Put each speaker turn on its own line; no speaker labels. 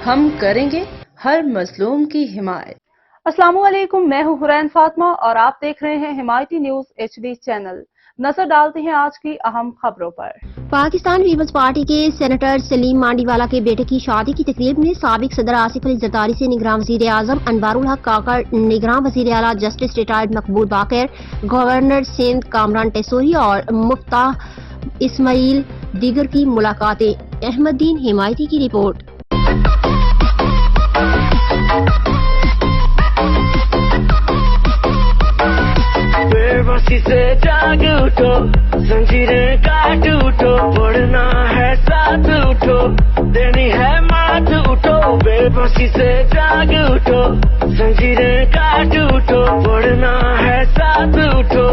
हम करेंगे हर मजलूम की हिमायत।
अस्सलामुअलैकुम, मैं हूं हुरैन फातिमा और आप देख रहे हैं हिमायती न्यूज HD चैनल। नजर डालते हैं आज की अहम खबरों पर।
पाकिस्तान पीपल्स पार्टी के सेनेटर सलीम मांडीवाला के बेटे की शादी की तकरीब में साबिक सदर आसिफ अली जरदारी से निगरान वज़ीर आज़म अनवारुल हक काकड़, निगरान वज़ीर आला जस्टिस रिटायर्ड मकबूल बाकर, गवर्नर सिंध कामरान टेसोरी और मुफ्ताह इस्माइल दीगर की मुलाकातें। अहमदीन हिमायती की रिपोर्ट।
बेबसी से जाग उठो, जंजीरें काट उठो, पढ़ना है साथ उठो, देनी है मात उठो। बेबसी से जाग उठो, जंजीरें काट उठो, पढ़ना है साथ उठो।